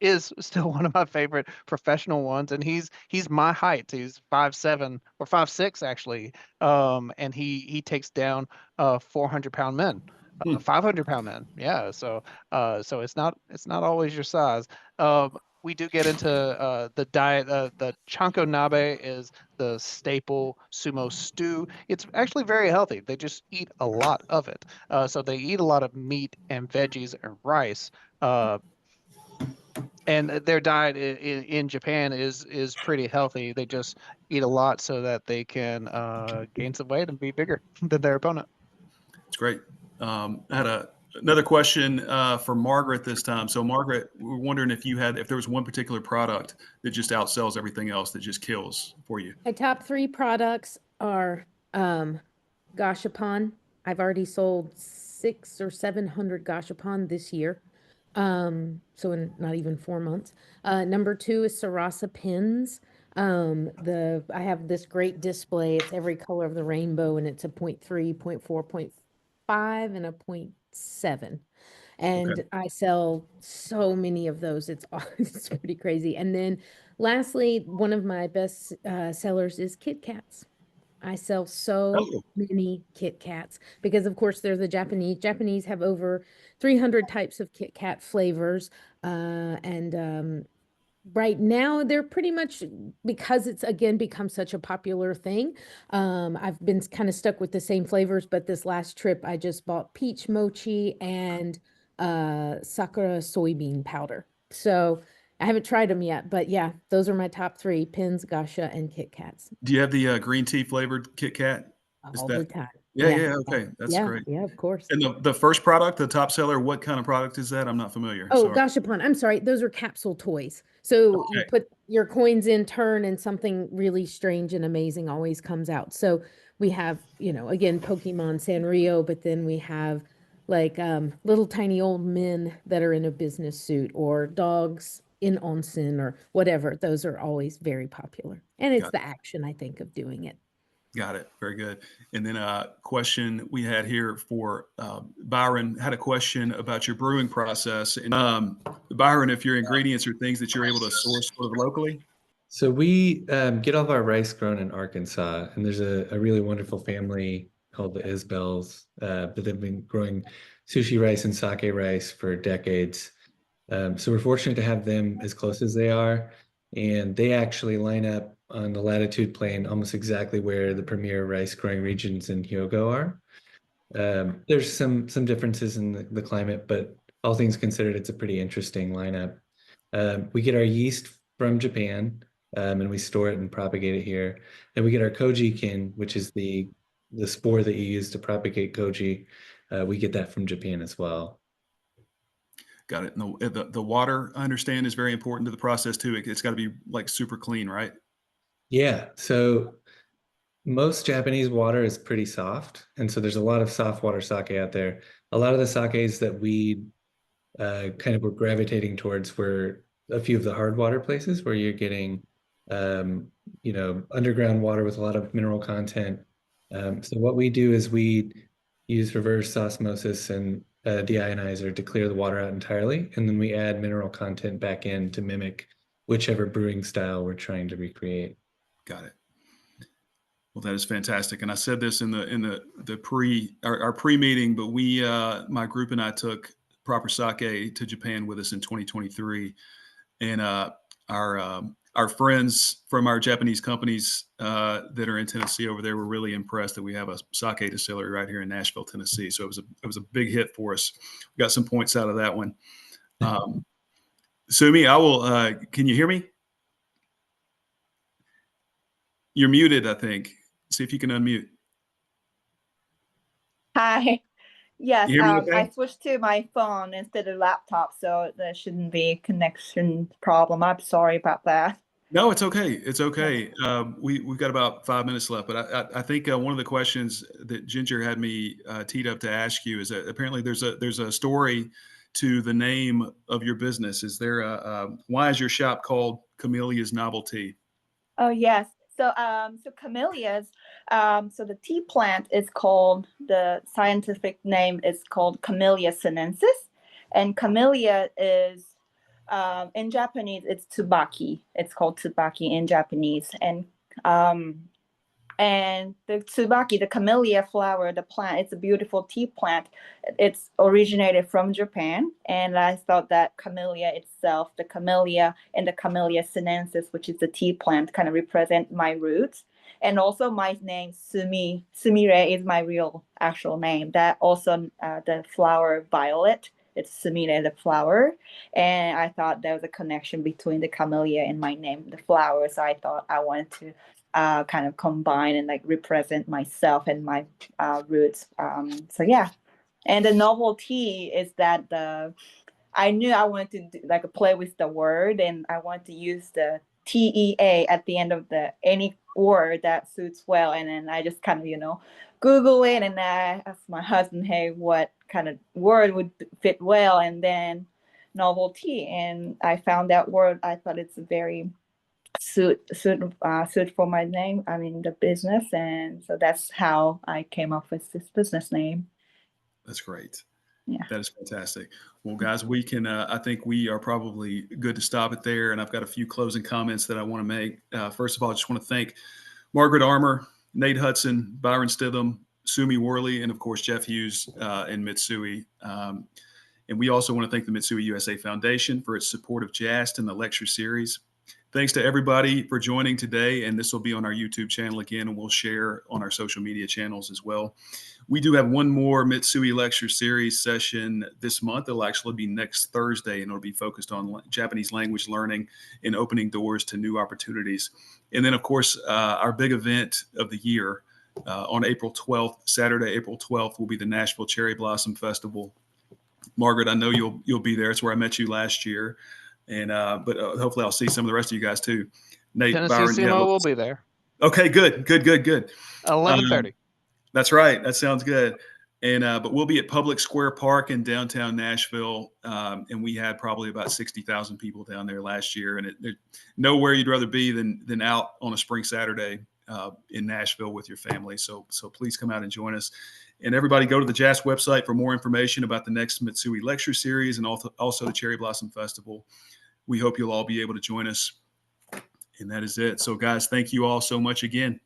is still one of my favorite professional ones, and he's my height. He's 5'7" or 5'6" actually, and he takes down 400-pound men. 500-pound men, yeah. So it's not always your size. we do get into the diet. The chanko nabe is the staple sumo stew. It's actually very healthy. They just eat a lot of it. So they eat a lot of meat and veggies and rice. And their diet in Japan is pretty healthy. They just eat a lot so that they can gain some weight and be bigger than their opponent. It's great. I had another question for Margaret this time. So Margaret, we're wondering if there was one particular product that just outsells everything else, that just kills for you. My top 3 products are gashapon. I've already sold 600 or 700 gashapon this year. So in not even 4 months. Number 2 is Sarasa pins. I have this great display. It's every color of the rainbow, and it's a 0.3, 0.4, 0.5, and a 0.7. And Okay. I sell so many of those. It's pretty crazy. And then lastly, one of my best sellers is Kit Kats. I sell so Oh, many Kit Kats because, of course, they're the Japanese. Japanese have over 300 types of Kit Kat flavors. And right now, they're pretty much, because it's, again, become such a popular thing. I've been kind of stuck with the same flavors, but this last trip, I just bought peach mochi and sakura soybean powder. So I haven't tried them yet, but yeah, those are my top 3: Pins, Gasha, and Kit Kats. do you have the green tea flavored Kit Kat? Is All the that? time. Yeah, Yeah. yeah, okay, that's Yeah, great. yeah, of course. And the first product, the top seller, what kind of product is that? I'm not familiar. Oh, Sorry. gashapon. I'm sorry. Those are capsule toys. So you Okay. put your coins in, turn, and something really strange and amazing always comes out. So we have, again, Pokemon Sanrio, but then we have like little tiny old men that are in a business suit, or dogs in onsen, or whatever. Those are always very popular. And it's Got the action, I think, of doing it. Got it. Very good. And then a question we had here for Byron had a question about your brewing process. And Byron, if your ingredients are things that you're able to source sort of locally. So we get all of our rice grown in Arkansas, and there's a really wonderful family called the Isbells that have been growing sushi rice and sake rice for decades. So we're fortunate to have them as close as they are, and they actually line up on the latitude plane almost exactly where the premier rice growing regions in Hyogo are. There's some differences in the climate, but all things considered, it's a pretty interesting lineup. We get our yeast from Japan, and we store it and propagate it here. And we get our kojikin, which is the spore that you use to propagate koji. We get that from Japan as well. Got it. And the water, I understand, is very important to the process too. It's got to be like super clean, right? Yeah. So most Japanese water is pretty soft, and so there's a lot of soft water sake out there. A lot of the sakes that we kind of were gravitating towards were a few of the hard water places where you're getting, underground water with a lot of mineral content. So what we do is we use reverse osmosis and deionizer to clear the water out entirely, and then we add mineral content back in to mimic whichever brewing style we're trying to recreate. Got it. Well, that is fantastic. And I said this in our pre-meeting, but my group and I took proper sake to Japan with us in 2023, and our friends from our Japanese companies that are in Tennessee over there were really impressed that we have a sake distillery right here in Nashville, Tennessee. So it was a big hit for us. We got some points out of that one. Sumi, I will. Can you hear me? You're muted, I think. See if you can unmute. Hi. Yes, You hear me okay? I switched to my phone instead of laptop, so there shouldn't be a connection problem. I'm sorry about that. No, it's okay. It's okay. We've got about 5 minutes left, but I think one of the questions that Ginger had me teed up to ask you is that apparently there's a story to the name of your business. Is there why is your shop called Camellia's NovelTEA? Oh yes. So camellias. So the tea plant is called, the scientific name is called Camellia sinensis, and camellia is in Japanese it's tsubaki. It's called tsubaki in Japanese, and And the tsubaki, the camellia flower, the plant, it's a beautiful tea plant. It's originated from Japan. And I thought that camellia itself, the camellia and the Camellia sinensis, which is the tea plant, kind of represent my roots. And also my name, Sumire, is my real actual name. That also, the flower violet, it's Sumire, the flower. And I thought there was a connection between the camellia and my name, the flower. So I thought I wanted to kind of combine and like represent myself and my roots. So yeah. And the NovelTEA is that I knew I wanted to do, like play with the word, and I wanted to use the TEA at the end of any word that suits well. And then I just kind of, Google it, and I asked my husband, hey, what kind of word would fit well? And then NovelTEA, and I found that word. I thought it's very suit for my name. I mean, the business, and so that's how I came up with this business name. That's great. Yeah. That is fantastic. Well, guys, we can, I think we are probably good to stop it there. And I've got a few closing comments that I want to make. First of all, I just want to thank Margaret Armour, Nate Hudson, Byron Stithem, Sumi Worley, and of course, Jeff Hughes and Mitsui. And we also want to thank the Mitsui U.S.A. Foundation for its support of JAST and the lecture series. Thanks to everybody for joining today. And this will be on our YouTube channel again, and we'll share on our social media channels as well. We do have one more Mitsui Lecture Series session this month. It'll actually be next Thursday, and it'll be focused on Japanese language learning and opening doors to new opportunities. And then, of course, our big event of the year on April 12th, Saturday, April 12th, will be the Nashville Cherry Blossom Festival. Margaret, I know you'll be there. It's where I met you last year. And but hopefully I'll see some of the rest of you guys too. Nate, Tennessee Byron, Sumo will be there. Okay, good. 11:30. That's right. That sounds good. And but we'll be at Public Square Park in downtown Nashville, and we had probably about 60,000 people down there last year. And there's nowhere you'd rather be than out on a spring Saturday in Nashville with your family. So please come out and join us. And everybody go to the JAST website for more information about the next Mitsui Lecture Series and also the Cherry Blossom Festival. We hope you'll all be able to join us. And that is it. So guys, thank you all so much again.